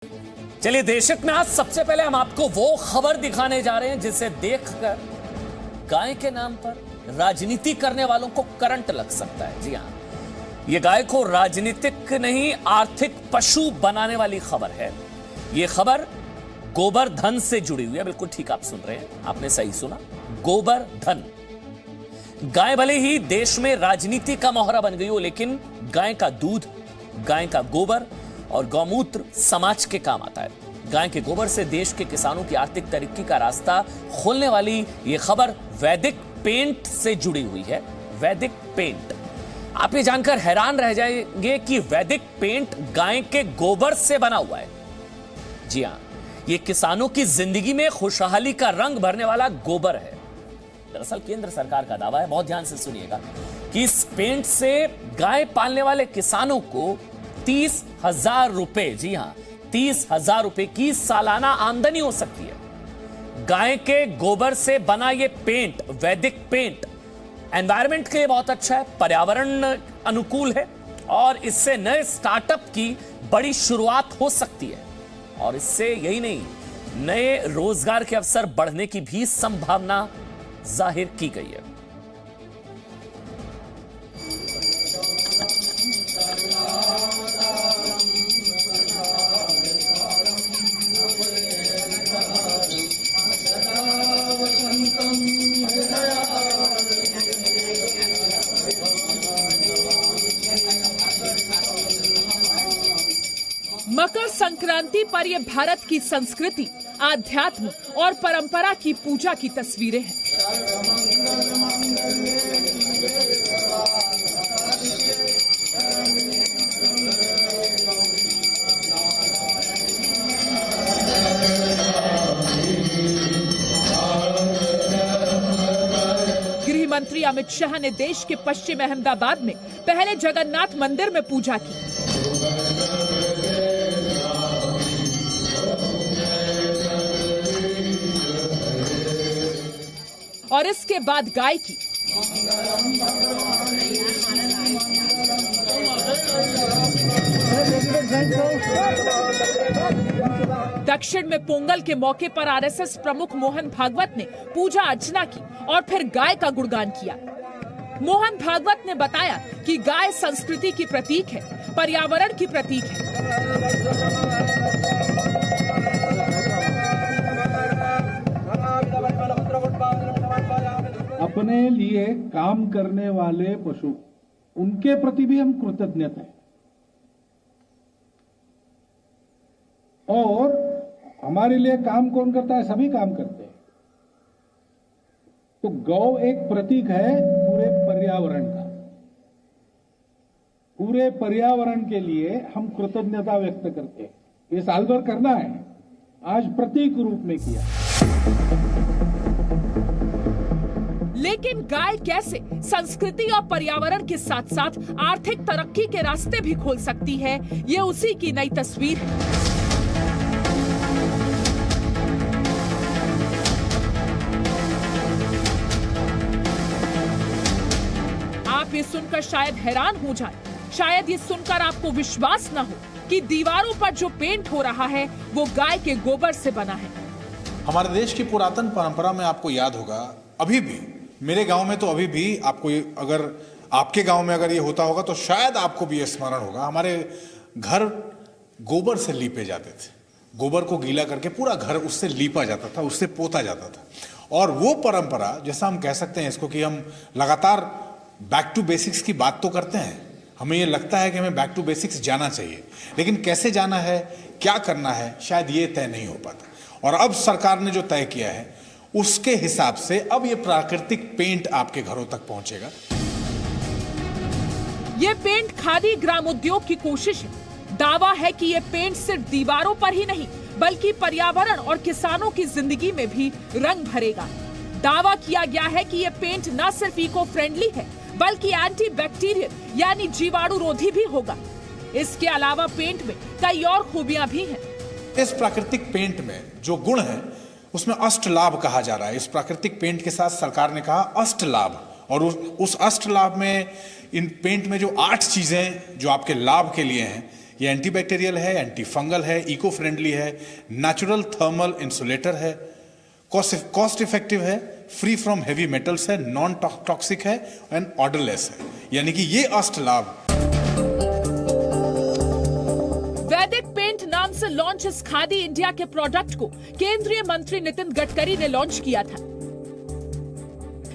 चलिए देशहित में आज सबसे पहले हम आपको वो खबर दिखाने जा रहे हैं जिसे देखकर गाय के नाम पर राजनीति करने वालों को करंट लग सकता है। जी हां, यह गाय को राजनीतिक नहीं आर्थिक पशु बनाने वाली खबर है। यह खबर गोबर धन से जुड़ी हुई है। बिल्कुल ठीक आप सुन रहे हैं, आपने सही सुना, गोबर धन। गाय भले ही देश में राजनीति का मोहरा बन गई हो, लेकिन गाय का दूध, गाय का गोबर और गौमूत्र समाज के काम आता है। गाय के गोबर से देश के किसानों की आर्थिक तरक्की का रास्ता खोलने वाली यह खबर वैदिक पेंट से जुड़ी हुई है। वैदिक पेंट, आप ये जानकर हैरान रह जाएंगे कि वैदिक पेंट गाय के गोबर से बना हुआ है। जी हां, यह किसानों की जिंदगी में खुशहाली का रंग भरने वाला गोबर है। दरअसल केंद्र सरकार का दावा है, बहुत ध्यान से सुनिएगा, कि इस पेंट से गाय पालने वाले किसानों को 30,000 रुपए, जी हां 30,000 रुपए की सालाना आमदनी हो सकती है। गाय के गोबर से बना यह पेंट, वैदिक पेंट, एनवायरमेंट के लिए बहुत अच्छा है, पर्यावरण अनुकूल है और इससे नए स्टार्टअप की बड़ी शुरुआत हो सकती है। और इससे यही नहीं, नए रोजगार के अवसर बढ़ने की भी संभावना जाहिर की गई है। मकर संक्रांति पर यह भारत की संस्कृति, आध्यात्म और परंपरा की पूजा की तस्वीरें हैं। गृह मंत्री अमित शाह ने देश के पश्चिम अहमदाबाद में पहले जगन्नाथ मंदिर में पूजा की। और इसके बाद गाय की। दक्षिण में पोंगल के मौके पर आरएसएस प्रमुख मोहन भागवत ने पूजा अर्चना की और फिर गाय का गुणगान किया। मोहन भागवत ने बताया कि गाय संस्कृति की प्रतीक है, पर्यावरण की प्रतीक है। अपने लिए काम करने वाले पशु, उनके प्रति भी हम कृतज्ञता है। और हमारे लिए काम कौन करता है? सभी काम करते हैं। तो गौ एक प्रतीक है पूरे पर्यावरण का। पूरे पर्यावरण के लिए हम कृतज्ञता व्यक्त करते हैं। ये साल भर करना है, आज प्रतीक रूप में किया। लेकिन गाय कैसे संस्कृति और पर्यावरण के साथ साथ आर्थिक तरक्की के रास्ते भी खोल सकती है, ये उसी की नई तस्वीर है। आप ये सुनकर शायद हैरान हो जाए, शायद ये सुनकर आपको विश्वास न हो कि दीवारों पर जो पेंट हो रहा है वो गाय के गोबर से बना है। हमारे देश की पुरातन परंपरा में आपको याद होगा, अभी भी मेरे गांव में तो अभी भी आपको, अगर आपके गांव में अगर ये होता होगा तो शायद आपको भी ये स्मरण होगा, हमारे घर गोबर से लीपे जाते थे। गोबर को गीला करके पूरा घर उससे लीपा जाता था, उससे पोता जाता था। और वो परंपरा, जैसा हम कह सकते हैं इसको, कि हम लगातार बैक टू बेसिक्स की बात तो करते हैं। हमें ये लगता है कि हमें बैक टू बेसिक्स जाना चाहिए, लेकिन कैसे जाना है, क्या करना है, शायद ये तय नहीं हो पाता। और अब सरकार ने जो तय किया है उसके हिसाब से अब ये प्राकृतिक पेंट आपके घरों तक पहुंचेगा। ये पेंट खादी ग्राम उद्योग की कोशिश है। दावा है कि ये पेंट सिर्फ दीवारों पर ही नहीं बल्कि पर्यावरण और किसानों की जिंदगी में भी रंग भरेगा। दावा किया गया है कि ये पेंट न सिर्फ इको फ्रेंडली है बल्कि एंटी बैक्टीरियल यानी जीवाणु रोधी भी होगा। इसके अलावा पेंट में कई और खूबियां भी हैं। इस प्राकृतिक पेंट में जो गुण है उसमें अष्ट लाभ कहा जा रहा है। इस प्राकृतिक पेंट के साथ सरकार ने कहा अष्ट लाभ, और उस अष्ट लाभ में इन पेंट में जो 8 चीजें जो आपके लाभ के लिए हैं, ये एंटीबैक्टीरियल है, एंटी फंगल है, इको फ्रेंडली है, नेचुरल थर्मल इंसुलेटर है, कॉस्ट इफेक्टिव है, फ्री फ्रॉम हेवी मेटल्स है, नॉन टॉक्सिक है एंड ऑर्डरलेस है। यानी कि ये अष्टलाभ। वैदिक पेंट नाम से लॉन्च इस खादी इंडिया के प्रोडक्ट को केंद्रीय मंत्री नितिन गडकरी ने लॉन्च किया था,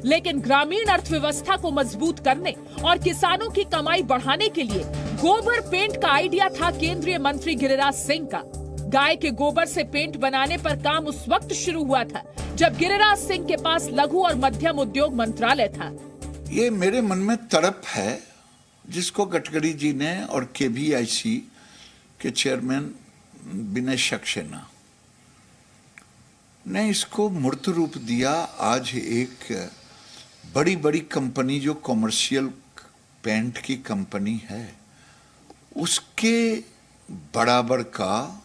लेकिन ग्रामीण अर्थव्यवस्था को मजबूत करने और किसानों की कमाई बढ़ाने के लिए गोबर पेंट का आइडिया था केंद्रीय मंत्री गिरिराज सिंह का। गाय के गोबर से पेंट बनाने पर काम उस वक्त शुरू हुआ था जब गिरिराज सिंह के पास लघु और मध्यम उद्योग मंत्रालय था। ये मेरे मन में तड़प है जिसको गडकरी जी ने और केवीआईसी के चेयरमैन विनय सक्सेना ने इसको मूर्त रूप दिया। आज एक बड़ी बड़ी कंपनी जो कॉमर्शियल पेंट की कंपनी है उसके बराबर का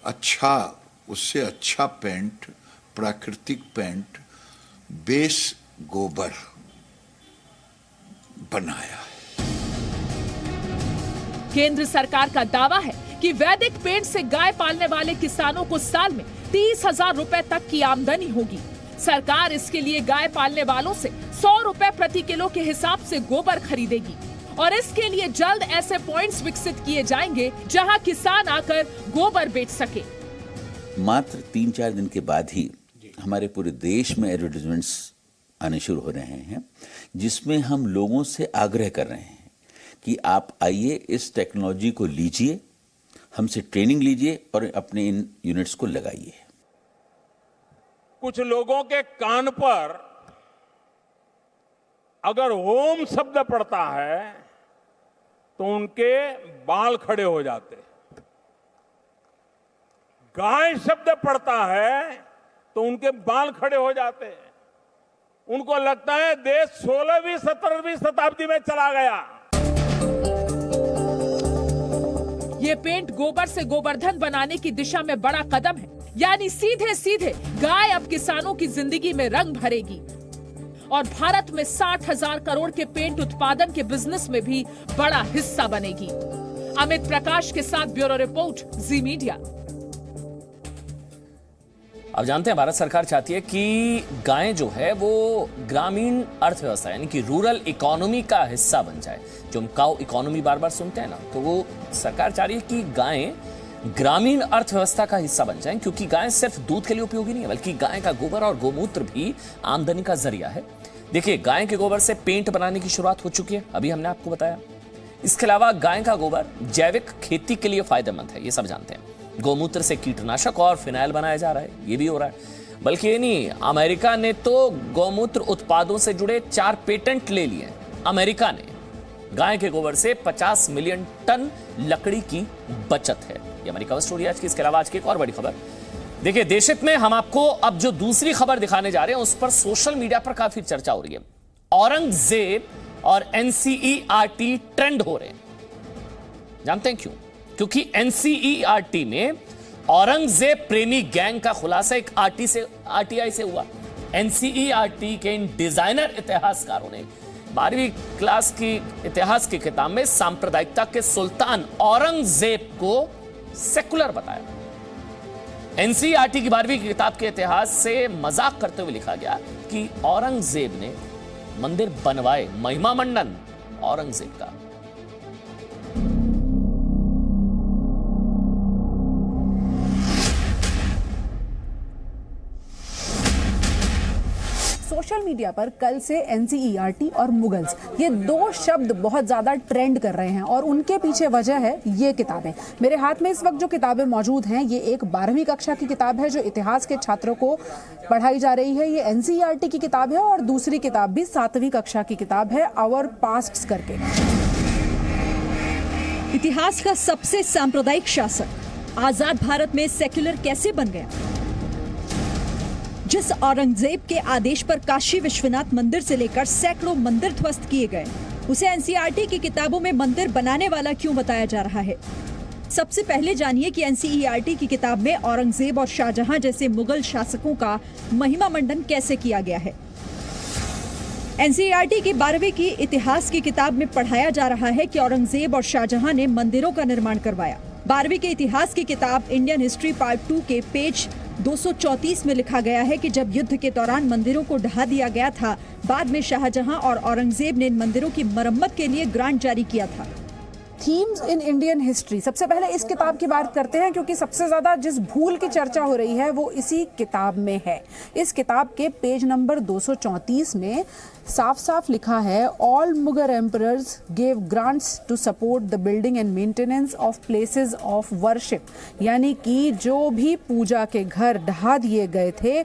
अच्छा, उससे अच्छा पेंट, प्राकृतिक पेंट, बेस गोबर बनाया है। केंद्र सरकार का दावा है कि वैदिक पेंट से गाय पालने वाले किसानों को साल में 30,000 रुपए तक की आमदनी होगी। सरकार इसके लिए गाय पालने वालों से 100 रुपए प्रति किलो के हिसाब से गोबर खरीदेगी और इसके लिए जल्द ऐसे पॉइंट्स विकसित किए जाएंगे जहां किसान आकर गोबर बेच सके। मात्र 3-4 दिन के बाद ही हमारे पूरे देश में एडवर्टाइजमेंट्स आने शुरू हो रहे हैं जिसमें हम लोगों से आग्रह कर रहे हैं कि आप आइए, इस टेक्नोलॉजी को लीजिए, हमसे ट्रेनिंग लीजिए और अपने इन यूनिट्स को लगाइए। कुछ लोगों के कान पर अगर ओम शब्द पड़ता है तो उनके बाल खड़े हो जाते, गाय शब्द पड़ता है तो उनके बाल खड़े हो जाते हैं। उनको लगता है देश 16वीं 17वीं शताब्दी में चला गया। ये पेंट गोबर से गोवर्धन बनाने की दिशा में बड़ा कदम है, यानी सीधे सीधे गाय अब किसानों की जिंदगी में रंग भरेगी और भारत में 60,000 करोड़ के पेंट उत्पादन के बिजनेस में भी बड़ा हिस्सा बनेगी। अमित प्रकाश के साथ ब्यूरो रिपोर्ट, जी मीडिया। अब जानते हैं भारत सरकार चाहती है कि गायें जो है वो ग्रामीण अर्थव्यवस्था यानी कि रूरल इकोनॉमी का हिस्सा बन जाए। जो हम काउ इकोनॉमी बार बार सुनते हैं ना, तो वो सरकार चाह रही है कि गायें ग्रामीण अर्थव्यवस्था का हिस्सा बन जाएं, क्योंकि गाय सिर्फ दूध के लिए उपयोगी नहीं है बल्कि गाय का गोबर और गोमूत्र भी आमदनी का जरिया है। देखिए, गाय के गोबर से पेंट बनाने की शुरुआत हो चुकी है, अभी हमने आपको बताया। इसके अलावा गाय का गोबर जैविक खेती के लिए फायदेमंद है, ये सब जानते हैं। गोमूत्र से कीटनाशक और फिनाइल बनाया जा रहा है, ये भी हो रहा है। बल्कि ये नहीं, अमेरिका ने तो गौमूत्र उत्पादों से जुड़े 4 पेटेंट ले लिए। अमेरिका ने गाय के गोबर से 50 मिलियन टन लकड़ी की बचत है। ये अमेरिका की स्टोरी आज की। इसके अलावा आज की एक और बड़ी खबर देखिए, देशहित में हम आपको अब जो दूसरी खबर दिखाने जा रहे हैं उस पर सोशल मीडिया पर काफी चर्चा हो रही है। औरंगजेब और एनसीईआरटी ट्रेंड हो रहे हैं। जानते हैं क्यों? क्योंकि एनसीईआरटी में औरंगजेब प्रेमी गैंग का खुलासा एक आरटीआई से हुआ। एनसीईआरटी के इन डिजाइनर इतिहासकारों ने 12वीं क्लास की इतिहास की किताब में सांप्रदायिकता के सुल्तान औरंगजेब को सेकुलर बताया। एनसीईआरटी की 12वीं की किताब के इतिहास से मजाक करते हुए लिखा गया कि औरंगजेब ने मंदिर बनवाए, महिमा मंडन औरंगजेब का। सोशल मीडिया पर कल से एनसीईआरटी और मुगल्स, ये 2 शब्द बहुत ज्यादा ट्रेंड कर रहे हैं और उनके पीछे वजह है ये किताबें। मेरे हाथ में इस वक्त जो किताबें मौजूद हैं, ये एक 12वीं कक्षा की किताब है जो इतिहास के छात्रों को पढ़ाई जा रही है। ये एनसीईआरटी की किताब है और दूसरी किताब भी 7वीं कक्षा की किताब है, आवर पास्ट्स करके। इतिहास का सबसे सांप्रदायिक शासक आजाद भारत में सेक्युलर कैसे बन गया? जिस औरंगजेब के आदेश पर काशी विश्वनाथ मंदिर से लेकर सैकड़ों मंदिर ध्वस्त किए गए, उसे एनसीईआरटी की किताबों में मंदिर बनाने वाला क्यों बताया जा रहा है? सबसे पहले जानिए कि एनसीईआरटी की किताब में औरंगजेब और शाहजहां जैसे मुगल शासकों का महिमा मंडन कैसे किया गया है। एनसीईआरटी की 12वीं की इतिहास की किताब में पढ़ाया जा रहा है कि औरंगजेब और शाहजहां ने मंदिरों का निर्माण करवाया। 12वीं के इतिहास की किताब इंडियन हिस्ट्री पार्ट 2 के पेज 234 में लिखा गया है कि जब युद्ध के दौरान मंदिरों को ढहा दिया गया था, बाद में शाहजहां और औरंगजेब ने इन मंदिरों की मरम्मत के लिए ग्रांट जारी किया था। थीम्स इन इंडियन हिस्ट्री, सबसे पहले इस किताब की बात करते हैं क्योंकि सबसे ज्यादा जिस भूल की चर्चा हो रही है वो इसी किताब में है। इस किताब के पेज नंबर 234 में साफ साफ लिखा है, all Mughal emperors gave grants to support the building and maintenance of places of worship, यानी कि जो भी पूजा के घर ढहा दिए गए थे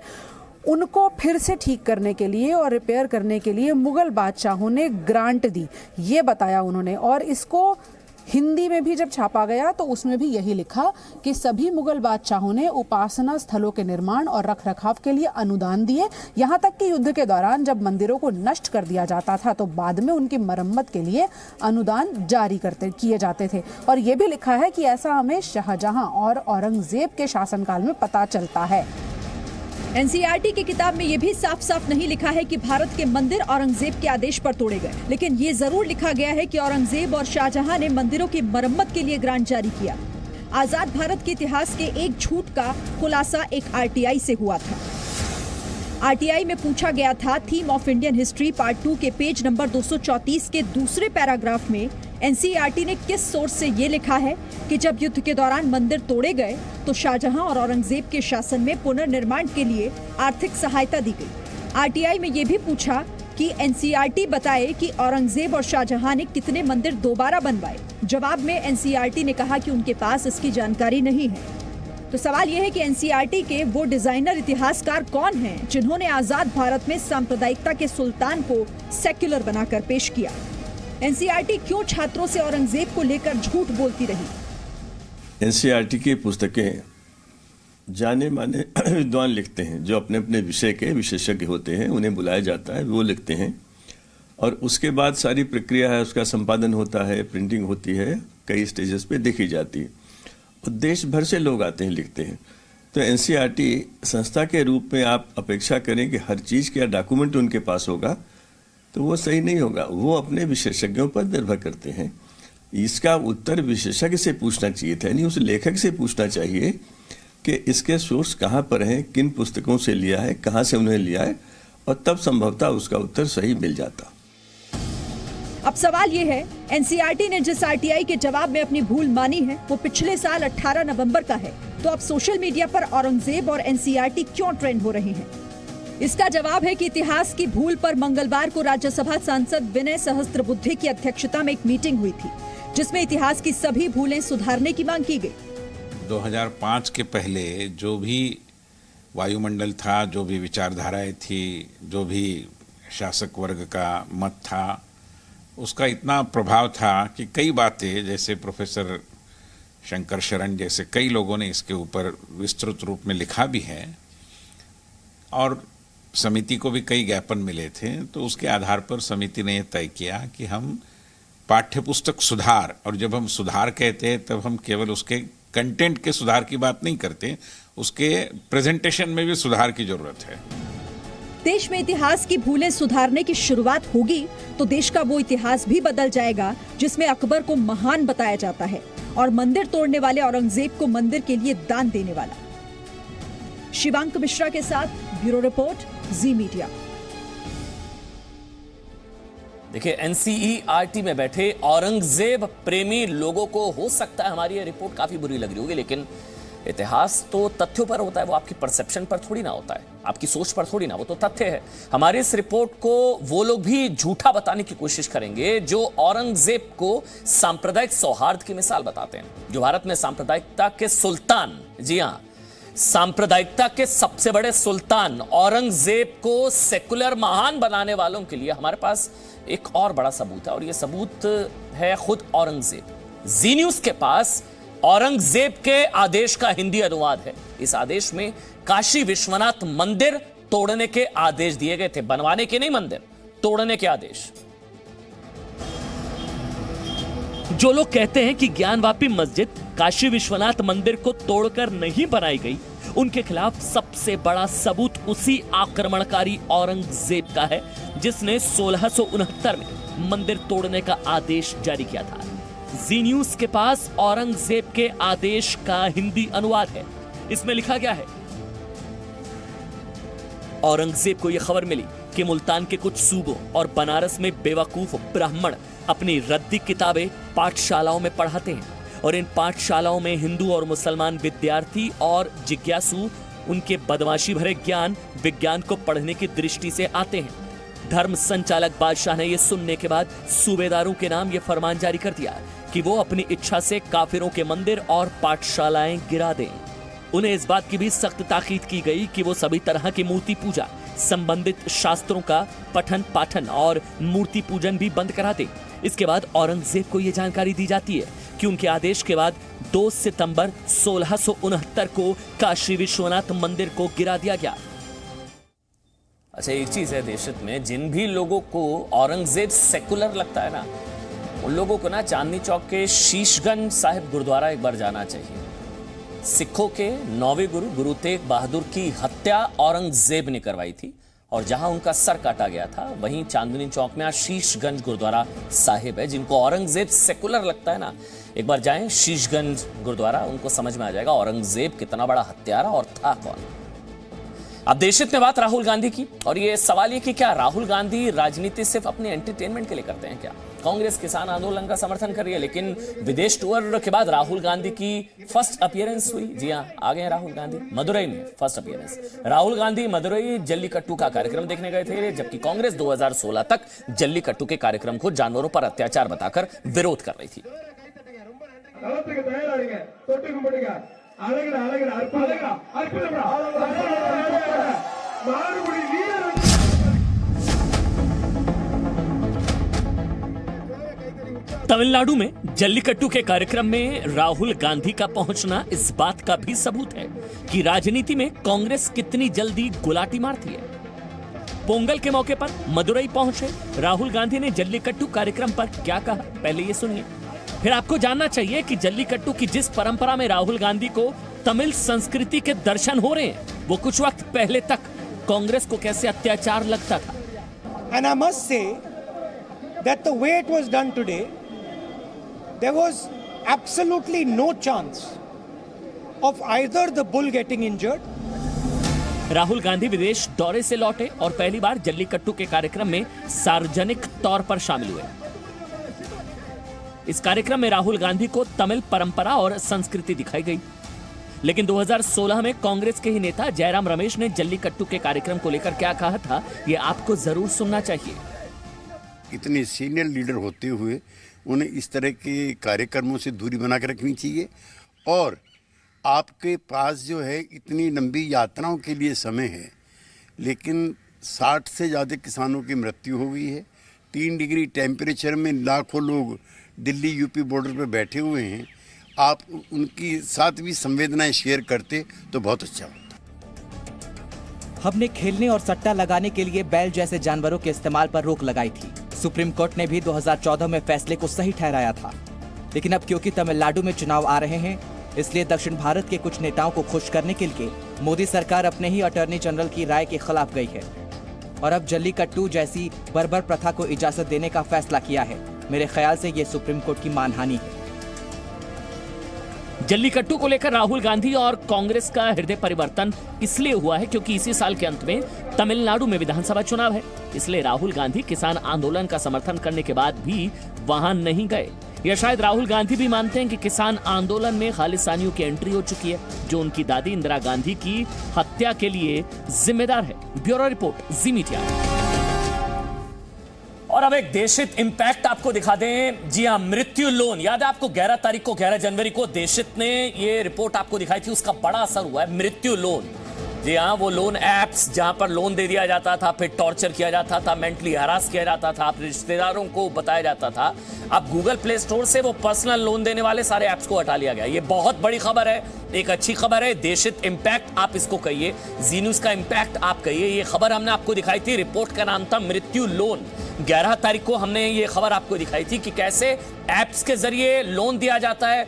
उनको फिर से ठीक करने के लिए और रिपेयर करने के लिए मुगल बादशाहों ने ग्रांट दी, ये बताया उन्होंने। और इसको हिंदी में भी जब छापा गया तो उसमें भी यही लिखा कि सभी मुगल बादशाहों ने उपासना स्थलों के निर्माण और रखरखाव के लिए अनुदान दिए। यहाँ तक कि युद्ध के दौरान जब मंदिरों को नष्ट कर दिया जाता था तो बाद में उनकी मरम्मत के लिए अनुदान जारी किए जाते थे। और ये भी लिखा है कि ऐसा हमें शाहजहां और औरंगजेब के शासनकाल में पता चलता है। एनसीईआरटी की किताब में ये भी साफ साफ नहीं लिखा है कि भारत के मंदिर औरंगजेब के आदेश पर तोड़े गए, लेकिन ये जरूर लिखा गया है कि औरंगजेब और शाहजहां ने मंदिरों की मरम्मत के लिए ग्रांट जारी किया। आजाद भारत के इतिहास के एक झूठ का खुलासा एक आरटीआई से हुआ था। आरटीआई में पूछा गया था, theme of Indian history part 2 के पेज नंबर 234 के दूसरे पैराग्राफ में एनसीईआरटी ने किस सोर्स से ये लिखा है कि जब युद्ध के दौरान मंदिर तोड़े गए तो शाहजहां और औरंगजेब के शासन में पुनर्निर्माण के लिए आर्थिक सहायता दी गई। आरटीआई में ये भी पूछा कि एनसीईआरटी बताए कि औरंगजेब और शाहजहां ने कितने मंदिर दोबारा बनवाए। जवाब में एनसीईआरटी ने कहा कि उनके पास इसकी जानकारी नहीं है। तो सवाल यह है कि एनसीईआरटी के वो डिजाइनर इतिहासकार कौन हैं जिन्होंने आजाद भारत में सांप्रदायिकता के सुल्तान को सेक्युलर बनाकर पेश किया। एनसीईआरटी क्यों छात्रों से औरंगजेब को लेकर झूठ बोलती रही? एनसीईआरटी की पुस्तकें जाने माने विद्वान लिखते हैं, जो अपने अपने विषय के विशेषज्ञ होते हैं, उन्हें बुलाया जाता है, वो लिखते हैं और उसके बाद सारी प्रक्रिया है, उसका संपादन होता है, प्रिंटिंग होती है, कई स्टेजेस पे देखी जाती है और देश भर से लोग आते हैं, लिखते हैं। तो एनसीईआरटी संस्था के रूप में आप अपेक्षा करें कि हर चीज़ का डॉक्यूमेंट उनके पास होगा तो वो सही नहीं होगा। वो अपने विशेषज्ञों पर निर्भर करते हैं। इसका उत्तर विशेषज्ञ से पूछना चाहिए था, यानी उस लेखक से पूछना चाहिए कि इसके सोर्स कहाँ पर हैं, किन पुस्तकों से लिया है, कहाँ से उन्हें लिया है, और तब संभवतः उसका उत्तर सही मिल जाता। अब सवाल ये है, एनसीईआरटी ने जिस आरटीआई के जवाब में अपनी भूल मानी है वो पिछले साल 18 नवंबर का है, तो अब सोशल मीडिया पर औरंगजेब और एनसीईआरटी क्यों ट्रेंड हो रहे हैं? इसका जवाब है कि इतिहास की भूल पर मंगलवार को राज्यसभा सांसद विनय सहस्त्रबुद्धे की अध्यक्षता में एक मीटिंग हुई थी, जिसमें इतिहास की सभी भूलें सुधारने की मांग की गई। 2005 के पहले जो भी वायुमंडल था, जो भी विचारधाराएं थी, जो भी शासक वर्ग का मत था, उसका इतना प्रभाव था कि कई बातें, जैसे प्रोफेसर शंकर शरण जैसे कई लोगों ने इसके ऊपर विस्तृत रूप में लिखा भी है और समिति को भी कई ज्ञापन मिले थे। तो उसके आधार पर समिति ने यह तय किया कि हम पाठ्यपुस्तक सुधार, और जब हम सुधार कहते हैं तब हम केवल उसके कंटेंट के सुधार की बात नहीं करते, उसके प्रेजेंटेशन में भी सुधार की जरूरत है। देश में इतिहास की भूलें सुधारने की शुरुआत होगी तो देश का वो इतिहास भी बदल जाएगा जिसमें अकबर को महान बताया जाता है और मंदिर तोड़ने वाले औरंगजेब को मंदिर के लिए दान देने वाला। शिवांक मिश्रा के साथ ब्यूरो रिपोर्ट, जी मीडिया। देखिए, एनसीईआरटी में बैठे औरंगजेब प्रेमी लोगों को हो सकता है हमारी ये रिपोर्ट काफी बुरी लग रही होगी, लेकिन इतिहास तो तथ्यों पर होता है, वो आपकी परसेप्शन पर थोड़ी ना होता है, आपकी सोच पर थोड़ी ना, वो तो तथ्य है। हमारे इस रिपोर्ट को वो लोग भी झूठा बताने की कोशिश करेंगे जो औरंगजेब को सांप्रदायिक सौहार्द की मिसाल बताते हैं, जो भारत में सांप्रदायिकता के सुल्तान, जी हां, सांप्रदायिकता के सबसे बड़े सुल्तान औरंगजेब को सेकुलर महान बनाने वालों के लिए हमारे पास एक और बड़ा सबूत है, और यह सबूत है खुद औरंगजेब। जी न्यूज के पास औरंगजेब के आदेश का हिंदी अनुवाद है। इस आदेश में काशी विश्वनाथ मंदिर तोड़ने के आदेश दिए गए थे, बनवाने के नहीं, मंदिर तोड़ने के आदेश। जो लोग कहते हैं कि ज्ञानवापी मस्जिद काशी विश्वनाथ मंदिर को तोड़कर नहीं बनाई गई, उनके खिलाफ सबसे बड़ा सबूत उसी आक्रमणकारी औरंगजेब का है जिसने 1669 में मंदिर तोड़ने का आदेश जारी किया था। जी न्यूज के पास औरंगजेब के आदेश का हिंदी अनुवाद है। इसमें लिखा गया है, औरंगजेब को यह खबर मिली कि मुल्तान के कुछ सूबों और बनारस में बेवकूफ ब्राह्मण अपनी रद्दी किताबें पाठशालाओं में पढ़ाते हैं और इन पाठशालाओं में हिंदू और मुसलमान विद्यार्थी और जिज्ञासु उनके बदमाशी भरे ज्ञान विज्ञान को पढ़ने की दृष्टि से आते हैं। धर्म संचालक बादशाह ने यह सुनने के बाद सूबेदारों के नाम यह फरमान जारी कर दिया कि वो अपनी इच्छा से काफिरों के मंदिर और पाठशालाएं गिरा दें। उन्हें इस बात की भी सख्त ताकीद की गई कि वो सभी तरह की मूर्ति पूजा, संबंधित शास्त्रों का पठन पाठन और मूर्ति पूजन भी बंद करा दें। इसके बाद औरंगजेब को यह जानकारी दी जाती है कि उनके आदेश के बाद 2 सितंबर 1669 को काशी विश्वनाथ मंदिर को गिरा दिया गया। अच्छा, एक चीज है देश में, जिन भी लोगों को औरंगजेब सेकुलर लगता है ना, उन लोगों को ना चांदनी चौक के शीशगंज साहिब गुरुद्वारा एक बार जाना चाहिए। सिखों के 9वें गुरु गुरु तेग बहादुर की हत्या औरंगजेब ने करवाई थी और जहां उनका सर काटा गया था वहीं चांदनी चौक में आज शीशगंज गुरुद्वारा साहिब है। जिनको औरंगजेब सेकुलर लगता है ना, एक बार जाएं शीशगंज गुरुद्वारा, उनको समझ में आ जाएगा औरंगजेब कितना बड़ा हत्यारा और था कौन। अब देशहित में बात राहुल गांधी की, और ये सवाल ये कि क्या राहुल गांधी राजनीति सिर्फ अपने एंटरटेनमेंट के लिए करते हैं क्या? कांग्रेस किसान आंदोलन का समर्थन कर रही है, लेकिन विदेश टूर के बाद राहुल गांधी की फर्स्ट अपीयरेंस हुई। जी हां, आ गए राहुल गांधी मदुरई में, फर्स्ट अपीयरेंस। राहुल गांधी मदुरई जल्लीकट्टू का कार्यक्रम देखने गए थे, जबकि कांग्रेस 2016 तक जल्लीकट्टू के कार्यक्रम को जानवरों पर अत्याचार बताकर विरोध कर रही थी। तमिलनाडु में जल्लीकट्टू के कार्यक्रम में राहुल गांधी का पहुंचना इस बात का भी सबूत है कि राजनीति में कांग्रेस कितनी जल्दी गुलाटी मारती है। पोंगल के मौके पर मदुरई पहुंचे राहुल गांधी ने जल्लीकट्टू कार्यक्रम पर क्या कहा, पहले ये सुनिए। फिर आपको जानना चाहिए कि जल्लीकट्टू की जिस परंपरा में राहुल गांधी को तमिल संस्कृति के दर्शन हो रहे हैं, वो कुछ वक्त पहले तक कांग्रेस को कैसे अत्याचार लगता था। And I must say that the way it was done today, there was absolutely no chance of either the bull getting injured. Rahul Gandhi विदेश दौरे से लौटे और पहली बार जल्लीकट्टू के कार्यक्रम में सार्वजनिक तौर पर शामिल हुए। इस कार्यक्रम में राहुल गांधी को तमिल परंपरा और संस्कृति दिखाई गई, लेकिन 2016 में कांग्रेस के ही नेता जयराम रमेश ने जल्लीकट्टू के कार्यक्रम को लेकर क्या कहा था, ये आपको जरूर सुनना चाहिए। इतने सीनियर लीडर होते हुए उन्हें इस तरह के कार्यक्रमों से दूरी बना के रखनी चाहिए, और आपके पास जो है इतनी लंबी यात्राओं के लिए समय है, लेकिन 60 से ज़्यादा किसानों की मृत्यु हो गई है। 3 डिग्री टेम्परेचर में लाखों लोग दिल्ली यूपी बॉर्डर पर बैठे हुए हैं। आप उनकी साथ भी संवेदनाएं शेयर करते तो बहुत अच्छा होता। हमने खेलने और सट्टा लगाने के लिए बैल जैसे जानवरों के इस्तेमाल पर रोक लगाई थी। सुप्रीम कोर्ट ने भी 2014 में फैसले को सही ठहराया था, लेकिन अब क्योंकि तमिलनाडु में चुनाव आ रहे हैं, इसलिए दक्षिण भारत के कुछ नेताओं को खुश करने के लिए मोदी सरकार अपने ही अटॉर्नी जनरल की राय के खिलाफ गई है और अब जल्लीकट्टू जैसी बर्बर प्रथा को इजाजत देने का फैसला किया है। मेरे ख्याल से ये सुप्रीम कोर्ट की मानहानि है। जल्लीकट्टू को लेकर राहुल गांधी और कांग्रेस का हृदय परिवर्तन इसलिए हुआ है क्योंकि इसी साल के अंत में तमिलनाडु में विधानसभा चुनाव है। इसलिए राहुल गांधी किसान आंदोलन का समर्थन करने के बाद भी वहां नहीं गए। या शायद राहुल गांधी भी मानते हैं कि किसान आंदोलन में खालिस्तानियों की एंट्री हो चुकी है, जो उनकी दादी इंदिरा गांधी की हत्या के लिए जिम्मेदार है। ब्यूरो रिपोर्ट, जी मीडिया। और अब एक देशहित इंपैक्ट आपको दिखा दें। जी हां, मृत्यु लोन, याद है आपको 11 जनवरी को देशहित ने ये रिपोर्ट आपको दिखाई थी, उसका बड़ा असर हुआ है। मृत्यु लोन, जी हां, वो लोन एप्स जहां पर लोन दे दिया जाता था, फिर टॉर्चर किया जाता था, मेंटली हरास किया जाता था, रिश्तेदारों को बताया जाता था। अब गूगल प्ले स्टोर से वो पर्सनल लोन देने वाले सारे एप्स को हटा लिया गया। ये बहुत बड़ी खबर है, एक अच्छी खबर है। देशहित इंपैक्ट आप इसको कहिए, जी न्यूज का इंपैक्ट आप कहिए। ये खबर हमने आपको दिखाई थी, रिपोर्ट का नाम था मृत्यु लोन। 11 तारीख को हमने ये खबर आपको दिखाई थी कि कैसे एप्स के जरिए लोन दिया जाता है।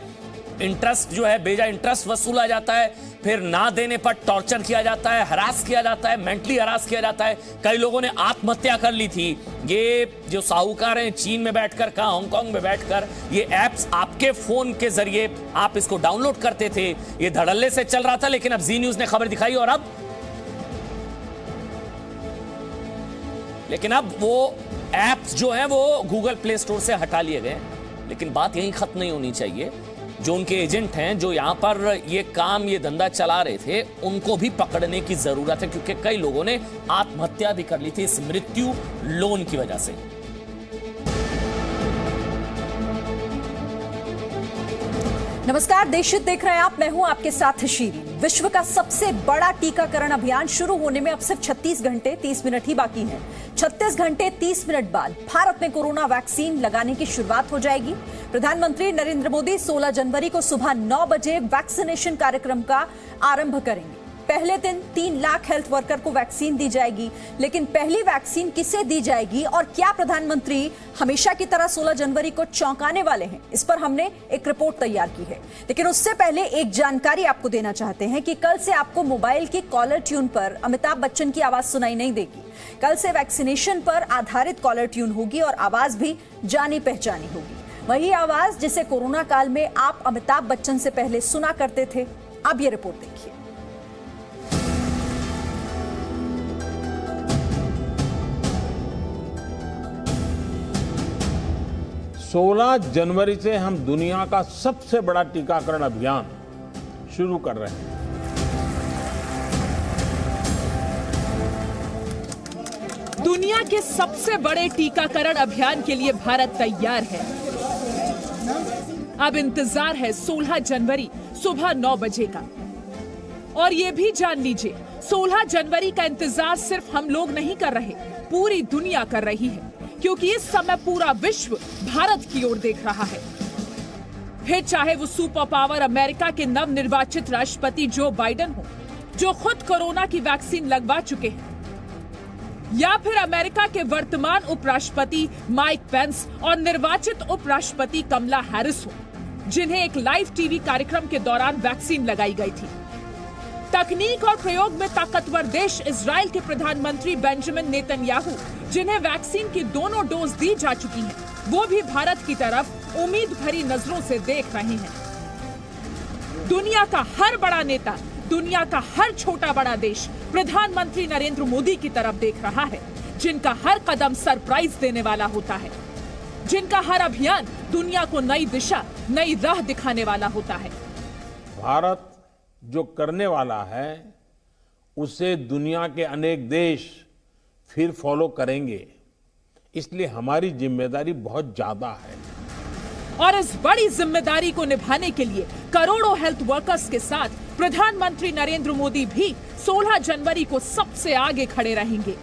इंटरेस्ट जो है, बेजा इंटरेस्ट वसूला जाता है, फिर ना देने पर टॉर्चर किया जाता है, हरास किया जाता है, मेंटली हरास किया जाता है। कई लोगों ने आत्महत्या कर ली थी। ये जो साहूकार हैं चीन में बैठकर, कहां हांगकांग में बैठकर, ये एप्स आपके फोन के जरिए आप इसको डाउनलोड करते थे। ये धड़ल्ले से चल रहा था, लेकिन अब जी न्यूज ने खबर दिखाई और अब वो एप्स जो हैं वो गूगल प्ले स्टोर से हटा लिए गए। लेकिन बात यहीं खत्म नहीं होनी चाहिए। जो उनके एजेंट हैं, जो यहां पर ये काम, ये धंधा चला रहे थे, उनको भी पकड़ने की जरूरत है, क्योंकि कई लोगों ने आत्महत्या भी कर ली थी इस मृत्यु लोन की वजह से। नमस्कार, देशहित देख रहे हैं आप। मैं हूं आपके साथ शीरी। विश्व का सबसे बड़ा टीकाकरण अभियान शुरू होने में अब सिर्फ 36 घंटे 30 मिनट ही बाकी हैं। 36 घंटे 30 मिनट बाद भारत में कोरोना वैक्सीन लगाने की शुरुआत हो जाएगी। प्रधानमंत्री नरेंद्र मोदी 16 जनवरी को सुबह 9 बजे वैक्सीनेशन कार्यक्रम का आरंभ करेंगे। पहले दिन 3 लाख हेल्थ वर्कर को वैक्सीन दी जाएगी। लेकिन पहली वैक्सीन किसे दी जाएगी और क्या प्रधानमंत्री हमेशा की तरह 16 जनवरी को चौंकाने वाले हैं, इस पर हमने एक रिपोर्ट तैयार की है। लेकिन उससे पहले एक जानकारी आपको देना चाहते हैं कि कल से आपको मोबाइल की कॉलर ट्यून पर अमिताभ बच्चन की आवाज सुनाई नहीं देगी। कल से वैक्सीनेशन पर आधारित कॉलर ट्यून होगी और आवाज भी जानी पहचानी होगी। वही आवाज जिसे कोरोना काल में आप अमिताभ बच्चन से पहले सुना करते थे। अब ये रिपोर्ट देखिए। 16 जनवरी से हम दुनिया का सबसे बड़ा टीकाकरण अभियान शुरू कर रहे हैं। दुनिया के सबसे बड़े टीकाकरण अभियान के लिए भारत तैयार है। अब इंतजार है 16 जनवरी सुबह 9 बजे का। और ये भी जान लीजिए, 16 जनवरी का इंतजार सिर्फ हम लोग नहीं कर रहे, पूरी दुनिया कर रही है, क्योंकि इस समय पूरा विश्व भारत की ओर देख रहा है। फिर चाहे वो सुपर पावर अमेरिका के नवनिर्वाचित राष्ट्रपति जो बाइडेन हो, जो खुद कोरोना की वैक्सीन लगवा चुके हैं, या फिर अमेरिका के वर्तमान उपराष्ट्रपति माइक पेंस और निर्वाचित उपराष्ट्रपति कमला हैरिस हो, जिन्हें एक लाइव टीवी कार्यक्रम के दौरान वैक्सीन लगाई गई थी। तकनीक और प्रयोग में ताकतवर देश इजराइल के प्रधानमंत्री बेंजामिन नेतन्याहू, जिन्हें वैक्सीन की दोनों डोज दी जा चुकी हैं, वो भी भारत की तरफ उम्मीद भरी नजरों से देख रहे हैं। दुनिया का हर बड़ा नेता, दुनिया का हर छोटा बड़ा देश प्रधानमंत्री नरेंद्र मोदी की तरफ देख रहा है, जिनका हर कदम सरप्राइज देने वाला होता है, जिनका हर अभियान दुनिया को नई दिशा, नई राह दिखाने वाला होता है। भारत जो करने वाला है, उसे दुनिया के अनेक देश फिर फॉलो करेंगे, इसलिए हमारी जिम्मेदारी बहुत ज्यादा है। और इस बड़ी जिम्मेदारी को निभाने के लिए करोड़ों हेल्थ वर्कर्स के साथ प्रधानमंत्री नरेंद्र मोदी भी 16 जनवरी को सबसे आगे खड़े रहेंगे।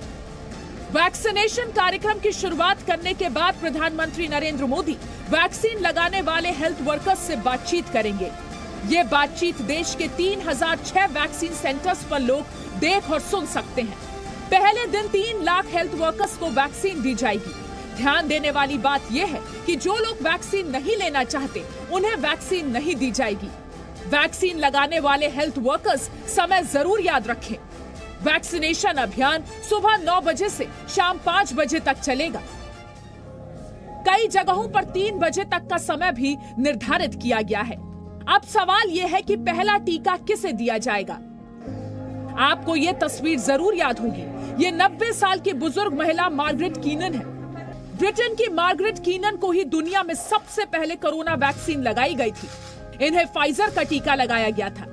वैक्सीनेशन कार्यक्रम की शुरुआत करने के बाद प्रधानमंत्री नरेंद्र मोदी वैक्सीन लगाने वाले हेल्थ वर्कर्स से बातचीत करेंगे। ये बातचीत देश के 3006 वैक्सीन सेंटर्स पर लोग देख और सुन सकते हैं। पहले दिन 3 लाख हेल्थ वर्कर्स को वैक्सीन दी जाएगी। ध्यान देने वाली बात यह है कि जो लोग वैक्सीन नहीं लेना चाहते, उन्हें वैक्सीन नहीं दी जाएगी। वैक्सीन लगाने वाले हेल्थ वर्कर्स समय जरूर याद रखें। वैक्सीनेशन अभियान सुबह 9 बजे से शाम 5 बजे तक चलेगा। कई जगहों पर 3 बजे तक का समय भी निर्धारित किया गया है। अब सवाल यह है कि पहला टीका किसे दिया जाएगा। आपको यह तस्वीर जरूर याद होगी। ये 90 साल की बुजुर्ग महिला मार्गरेट कीनन है। ब्रिटेन की मार्गरेट कीनन को ही दुनिया में सबसे पहले कोरोना वैक्सीन लगाई गई थी। इन्हें फाइजर का टीका लगाया गया था।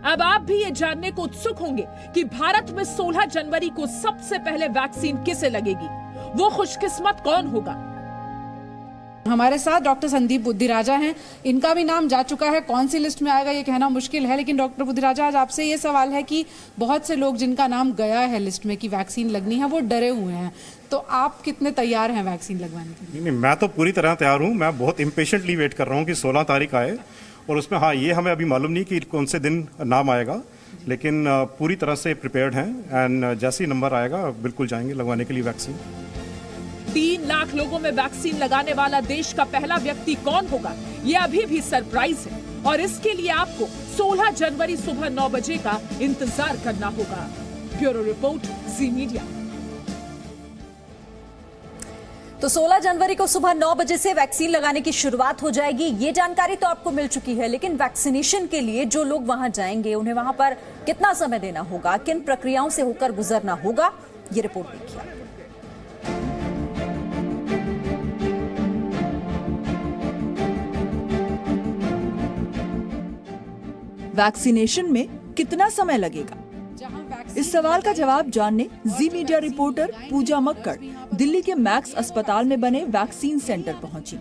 अब आप भी ये जानने को उत्सुक होंगे कि भारत में 16 जनवरी को सबसे पहले वैक्सीन किसे लगेगी। वो खुशकिस्मत कौन होगा। हमारे साथ डॉक्टर संदीप बुद्धिराजा हैं। इनका भी नाम जा चुका है, कौन सी लिस्ट में आएगा ये कहना मुश्किल है। लेकिन डॉक्टर बुद्धिराजा, आज आपसे ये सवाल है कि बहुत से लोग जिनका नाम गया है लिस्ट में कि वैक्सीन लगनी है, वो डरे हुए हैं, तो आप कितने तैयार हैं वैक्सीन लगवाने के लिए? नहीं, मैं तो पूरी तरह तैयार हूँ। मैं बहुत इम्पेशेंटली वेट कर रहा हूँ कि 16 तारीख आए। और उसमें हाँ, ये हमें अभी मालूम नहीं कि कौन से दिन नाम आएगा, लेकिन पूरी तरह से प्रिपेयर्ड हैं। एंड जैसे ही नंबर आएगा बिल्कुल जाएंगे लगवाने के लिए वैक्सीन। 3 लाख लोगों में वैक्सीन लगाने वाला देश का पहला व्यक्ति कौन होगा, ये अभी भी सरप्राइज है और इसके लिए आपको 16 जनवरी सुबह 9 बजे का इंतजार करना होगा। ब्यूरो रिपोर्ट, जी मीडिया। तो 16 जनवरी को सुबह 9 बजे से वैक्सीन लगाने की शुरुआत हो जाएगी। ये जानकारी तो आपको मिल चुकी है, लेकिन वैक्सीनेशन के लिए जो लोग वहां जाएंगे उन्हें वहां पर कितना समय देना होगा, किन प्रक्रियाओं से होकर गुजरना होगा, ये रिपोर्ट देखिए। वैक्सीनेशन में कितना समय लगेगा? इस सवाल का जवाब जानने जी मीडिया रिपोर्टर पूजा मक्कड़ दिल्ली के मैक्स अस्पताल में बने वैक्सीन सेंटर पहुंची।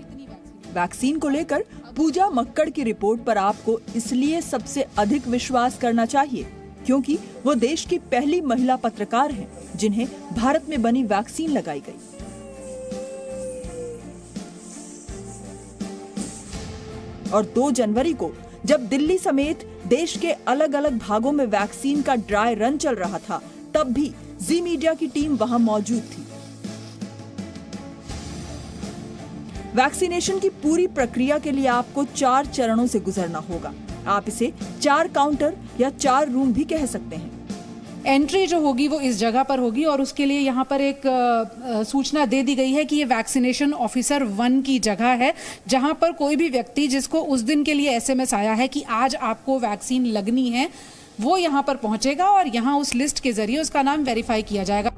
वैक्सीन को लेकर पूजा मक्कड़ की रिपोर्ट पर आपको इसलिए सबसे अधिक विश्वास करना चाहिए क्योंकि वो देश की पहली महिला पत्रकार हैं जिन्हें भारत में बनी वैक्सीन लगाई गई। और 2 जनवरी को जब दिल्ली समेत देश के अलग अलग भागों में वैक्सीन का ड्राई रन चल रहा था, तब भी जी मीडिया की टीम वहां मौजूद थी। वैक्सीनेशन की पूरी प्रक्रिया के लिए आपको 4 चरणों से गुजरना होगा। आप इसे 4 काउंटर या 4 रूम भी कह सकते हैं। एंट्री जो होगी वो इस जगह पर होगी और उसके लिए यहाँ पर एक सूचना दे दी गई है कि ये वैक्सीनेशन ऑफिसर 1 की जगह है, जहाँ पर कोई भी व्यक्ति जिसको उस दिन के लिए एसएमएस आया है कि आज आपको वैक्सीन लगनी है, वो यहाँ पर पहुंचेगा और यहाँ उस लिस्ट के जरिए उसका नाम वेरीफाई किया जाएगा।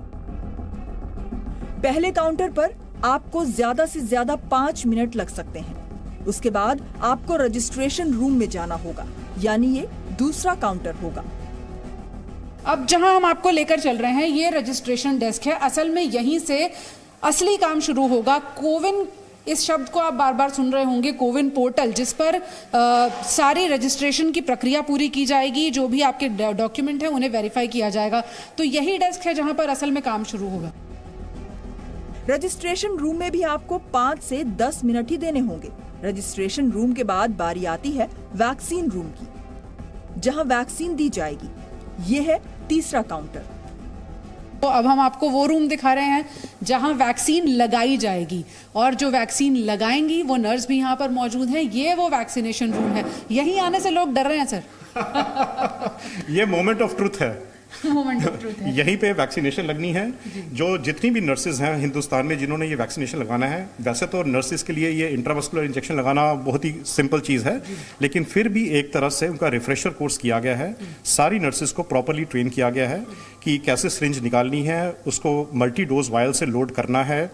पहले काउंटर पर आपको ज्यादा से ज्यादा 5 मिनट लग सकते हैं। उसके बाद आपको रजिस्ट्रेशन रूम में जाना होगा, यानी ये दूसरा काउंटर होगा। अब जहां हम आपको लेकर चल रहे हैं ये रजिस्ट्रेशन डेस्क है। असल में यहीं से असली काम शुरू होगा। कोविन, इस शब्द को आप बार बार सुन रहे होंगे, कोविन पोर्टल, जिस पर सारी रजिस्ट्रेशन की प्रक्रिया पूरी की जाएगी। जो भी आपके डॉक्यूमेंट है उन्हें वेरीफाई किया जाएगा। तो यही डेस्क है जहां पर असल में काम शुरू होगा। रजिस्ट्रेशन रूम में भी आपको 5 से 10 मिनट ही देने होंगे। रजिस्ट्रेशन रूम के बाद बारी आती है वैक्सीन रूम की, जहां वैक्सीन दी जाएगी। ये है तीसरा काउंटर। तो अब हम आपको वो रूम दिखा रहे हैं जहां वैक्सीन लगाई जाएगी और जो वैक्सीन लगाएंगी वो नर्स भी यहाँ पर मौजूद हैं। ये वो वैक्सीनेशन रूम है। यहीं आने से लोग डर रहे हैं सर। ये मोमेंट ऑफ ट्रुथ है। मोमेंट ऑफ ट्रुथ है। यहीं पे वैक्सीनेशन लगनी है। जो जितनी भी नर्सेज हैं हिंदुस्तान में जिन्होंने ये वैक्सीनेशन लगाना है, वैसे तो नर्सेज के लिए ये इंट्रामस्कुलर इंजेक्शन लगाना बहुत ही सिंपल चीज़ है, लेकिन फिर भी एक तरह से उनका रिफ्रेशर कोर्स किया गया है। सारी नर्सेज को प्रॉपरली ट्रेन किया गया है कि कैसे सिरिंज निकालनी है, उसको मल्टी डोज वायल से लोड करना है।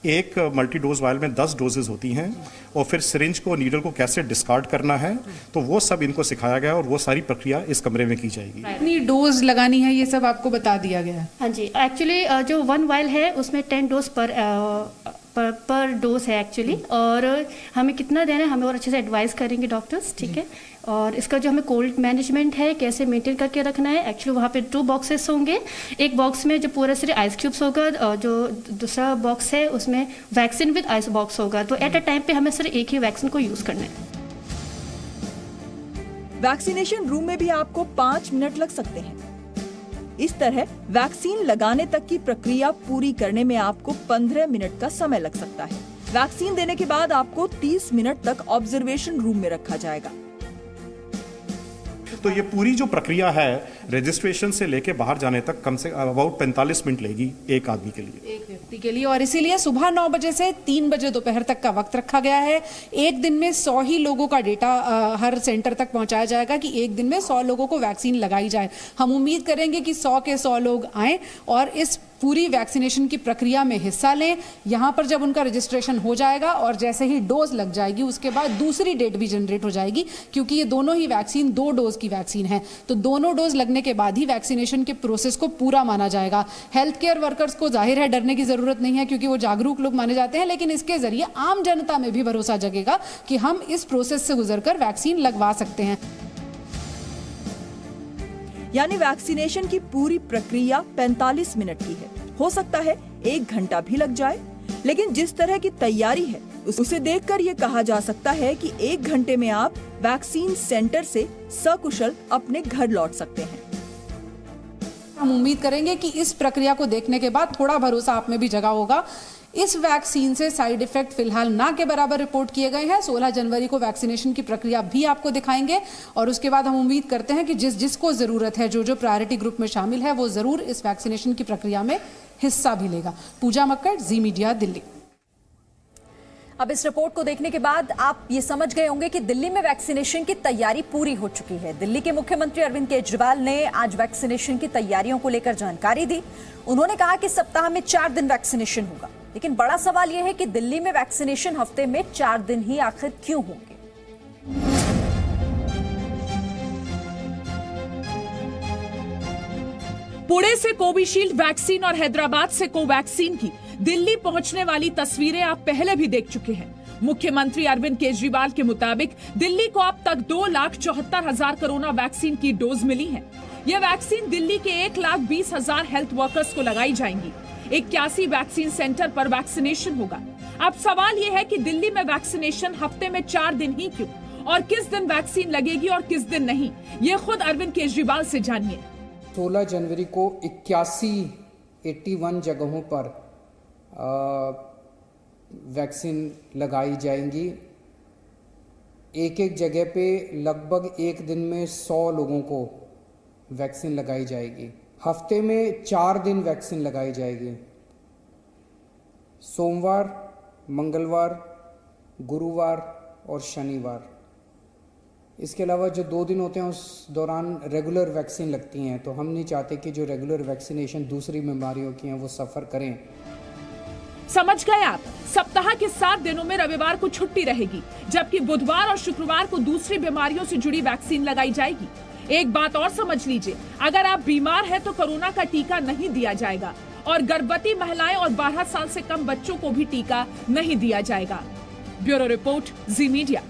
एक मल्टी डोज वायल में 10 डोजेज होती हैं और फिर सिरिंज को, नीडल को कैसे डिस्कार्ड करना है, तो वो सब इनको सिखाया गया और वो सारी प्रक्रिया इस कमरे में की जाएगी। कितनी डोज लगानी है ये सब आपको बता दिया गया है। हाँ जी, एक्चुअली जो 1 वायल है उसमें 10 डोज पर डोज है एक्चुअली, और हमें कितना देना है हमें और अच्छे से एडवाइस करेंगे डॉक्टर्स, ठीक है। और इसका जो हमें कोल्ड मैनेजमेंट है, कैसे मेंटेन करके रखना है, एक्चुअली वहाँ पे 2 बॉक्सेस होंगे। एक बॉक्स में जो पूरा सिर्फ आइस क्यूब्स होगा और जो दूसरा बॉक्स है उसमें वैक्सीन विद आइस बॉक्स होगा। तो एट अ टाइम पे हमें सिर्फ एक ही वैक्सीन को यूज करना है। वैक्सीनेशन रूम में भी आपको 5 मिनट लग सकते हैं। इस तरह वैक्सीन लगाने तक की प्रक्रिया पूरी करने में आपको 15 मिनट का समय लग सकता है। वैक्सीन देने के बाद आपको 30 मिनट तक ऑब्जर्वेशन रूम में रखा जाएगा। तो ये पूरी जो प्रक्रिया है रजिस्ट्रेशन से लेके बाहर जाने तक कम से अबाउट 45 मिनट लेगी एक आदमी के लिए, एक व्यक्ति के लिए। और इसीलिए सुबह 9 बजे से 3 बजे दोपहर तक का वक्त रखा गया है। एक दिन में 100 ही लोगों का डेटा हर सेंटर तक पहुंचाया जाएगा कि एक दिन में 100 लोगों को वैक्सीन लगाई जाए। हम उम्मीद करेंगे कि 100 के 100 लोग आए और इस पूरी वैक्सीनेशन की प्रक्रिया में हिस्सा लें। यहाँ पर जब उनका रजिस्ट्रेशन हो जाएगा और जैसे ही डोज लग जाएगी उसके बाद दूसरी डेट भी जनरेट हो जाएगी, क्योंकि ये दोनों ही वैक्सीन 2 डोज की वैक्सीन है। तो दोनों डोज लगने के बाद ही वैक्सीनेशन के प्रोसेस को पूरा माना जाएगा। हेल्थ केयर वर्कर्स को जाहिर है डरने की जरूरत नहीं है, क्योंकि वो जागरूक लोग माने जाते हैं, लेकिन इसके जरिए आम जनता में भी भरोसा जगेगा कि हम इस प्रोसेस से गुजरकर वैक्सीन लगवा सकते हैं। यानी वैक्सीनेशन की पूरी प्रक्रिया 45 मिनट की है। हो सकता है 1 घंटा भी लग जाए, लेकिन जिस तरह की तैयारी है उसे देखकर ये कहा जा सकता है कि 1 घंटे में आप वैक्सीन सेंटर से सकुशल अपने घर लौट सकते हैं। हम उम्मीद करेंगे कि इस प्रक्रिया को देखने के बाद थोड़ा भरोसा आप में भी जगा होगा। इस वैक्सीन से साइड इफेक्ट फिलहाल ना के बराबर रिपोर्ट किए गए हैं। 16 जनवरी को वैक्सीनेशन की प्रक्रिया भी आपको दिखाएंगे और उसके बाद हम उम्मीद करते हैं कि जिसको जरूरत है, जो प्रायोरिटी ग्रुप में शामिल है, वो जरूर इस वैक्सीनेशन की प्रक्रिया में हिस्सा भी लेगा। पूजा मक्कड़, जी मीडिया, दिल्ली। अब इस रिपोर्ट को देखने के बाद आप ये समझ गए होंगे कि दिल्ली में वैक्सीनेशन की तैयारी पूरी हो चुकी है। दिल्ली के मुख्यमंत्री अरविंद केजरीवाल ने आज वैक्सीनेशन की तैयारियों को लेकर जानकारी दी। उन्होंने कहा कि सप्ताह में 4 दिन वैक्सीनेशन होगा, लेकिन बड़ा सवाल यह है कि दिल्ली में वैक्सीनेशन हफ्ते में 4 दिन ही आखिर क्यों होंगे। पुणे से कोविशील्ड वैक्सीन और हैदराबाद से कोवैक्सीन की दिल्ली पहुंचने वाली तस्वीरें आप पहले भी देख चुके हैं। मुख्यमंत्री अरविंद केजरीवाल के मुताबिक दिल्ली को अब तक 2,74,000 कोरोना वैक्सीन की डोज मिली है। यह वैक्सीन दिल्ली के 1,20,000 हेल्थ वर्कर्स को लगाई जाएंगी। 81 वैक्सीन सेंटर पर वैक्सीनेशन होगा। अब सवाल यह है कि दिल्ली में वैक्सीनेशन हफ्ते में 4 दिन ही क्यों, और किस दिन वैक्सीन लगेगी और किस दिन नहीं, ये खुद अरविंद केजरीवाल से जानिए। 16 जनवरी को 81 जगहों पर वैक्सीन लगाई जाएंगी। एक जगह पे लगभग एक दिन में 100 लोगों को वैक्सीन लगाई जाएगी। हफ्ते में 4 दिन वैक्सीन लगाई जाएगी। सोमवार, मंगलवार, गुरुवार और शनिवार। इसके अलावा जो 2 दिन होते हैं उस दौरान रेगुलर वैक्सीन लगती हैं, तो हम नहीं चाहते कि जो रेगुलर वैक्सीनेशन दूसरी बीमारियों की हैं वो सफ़र करें। समझ गए आप? सप्ताह के 7 दिनों में रविवार को छुट्टी रहेगी, जबकि बुधवार और शुक्रवार को दूसरी बीमारियों से जुड़ी वैक्सीन लगाई जाएगी। एक बात और समझ लीजिए, अगर आप बीमार हैं तो कोरोना का टीका नहीं दिया जाएगा और गर्भवती महिलाएं और 12 साल से कम बच्चों को भी टीका नहीं दिया जाएगा। ब्यूरो रिपोर्ट, जी मीडिया।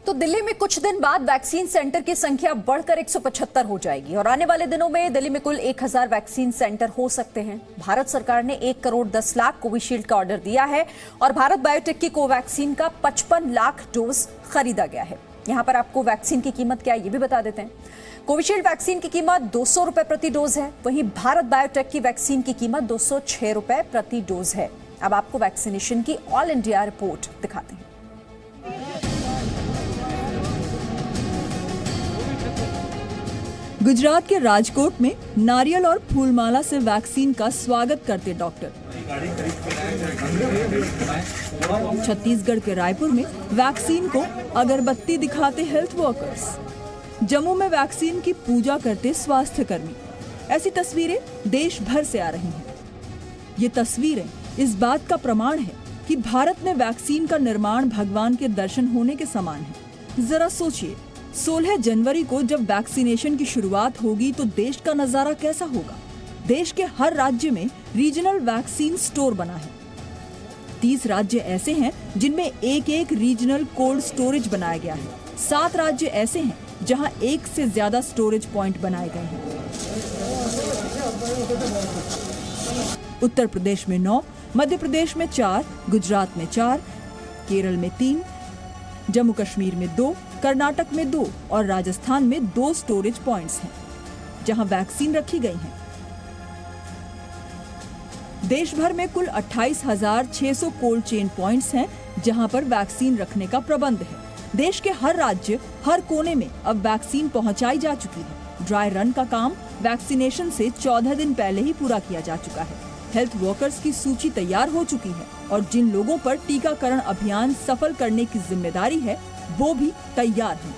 तो दिल्ली में कुछ दिन बाद वैक्सीन सेंटर की संख्या बढ़कर 175 हो जाएगी और आने वाले दिनों में दिल्ली में कुल 1000 वैक्सीन सेंटर हो सकते हैं। भारत सरकार ने 1 करोड़ 10 लाख कोविशील्ड का ऑर्डर दिया है और भारत बायोटेक की कोवैक्सीन का 55 लाख डोज खरीदा गया है। यहाँ पर आपको वैक्सीन की कीमत क्या है ये भी बता देते हैं। कोविशील्ड वैक्सीन की कीमत 200 रुपए प्रति डोज है, वहीं भारत बायोटेक की वैक्सीन की कीमत 206 रुपए प्रति डोज है। अब आपको वैक्सीनेशन की ऑल इंडिया रिपोर्ट दिखाते हैं। गुजरात के राजकोट में नारियल और फूलमाला से वैक्सीन का स्वागत करते डॉक्टर। छत्तीसगढ़ के रायपुर में वैक्सीन को अगरबत्ती दिखाते हेल्थ वर्कर्स। जम्मू में वैक्सीन की पूजा करते स्वास्थ्य कर्मी। ऐसी तस्वीरें देश भर से आ रही हैं। ये तस्वीरें इस बात का प्रमाण है कि भारत में वैक्सीन का निर्माण भगवान के दर्शन होने के समान है। जरा सोचिए, 16 जनवरी को जब वैक्सीनेशन की शुरुआत होगी तो देश का नजारा कैसा होगा। देश के हर राज्य में रीजनल वैक्सीन स्टोर बना है। 30 राज्य ऐसे हैं जिनमें एक रीजनल कोल्ड स्टोरेज बनाया गया है। 7 राज्य ऐसे हैं जहां 1 से ज्यादा स्टोरेज पॉइंट बनाए गए हैं। उत्तर प्रदेश में 9, मध्य प्रदेश में 4, गुजरात में 4, केरल में 3, जम्मू कश्मीर में 2, कर्नाटक में 2 और राजस्थान में 2 स्टोरेज पॉइंट्स हैं जहां वैक्सीन रखी गई है। देश भर में कुल 28,600 कोल्ड चेन पॉइंट्स हैं जहां पर वैक्सीन रखने का प्रबंध है। देश के हर राज्य, हर कोने में अब वैक्सीन पहुंचाई जा चुकी है। ड्राई रन का काम वैक्सीनेशन से 14 दिन पहले ही पूरा किया जा चुका है। हेल्थ वर्कर्स की सूची तैयार हो चुकी है और जिन लोगों पर टीकाकरण अभियान सफल करने की जिम्मेदारी है वो भी तैयार हैं।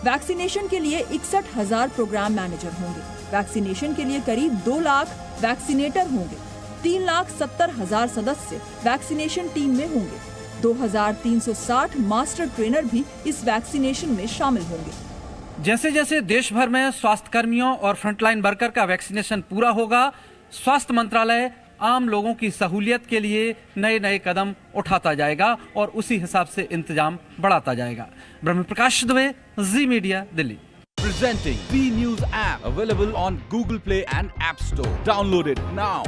वैक्सीनेशन के लिए 61,000 प्रोग्राम मैनेजर होंगे। वैक्सीनेशन के लिए करीब 2 लाख वैक्सीनेटर होंगे। 3,70,000 सदस्य वैक्सीनेशन टीम में होंगे। 2,360 मास्टर ट्रेनर भी इस वैक्सीनेशन में शामिल होंगे। जैसे जैसे देश भर में स्वास्थ्य कर्मियों और फ्रंटलाइन वर्कर का वैक्सीनेशन पूरा होगा, स्वास्थ्य मंत्रालय आम लोगों की सहूलियत के लिए नए नए कदम उठाता जाएगा और उसी हिसाब से इंतजाम बढ़ाता जाएगा। Brahm Prakash Dubey, Zee media, Delhi. Presenting B News app available on Google Play and App Store. Download it now.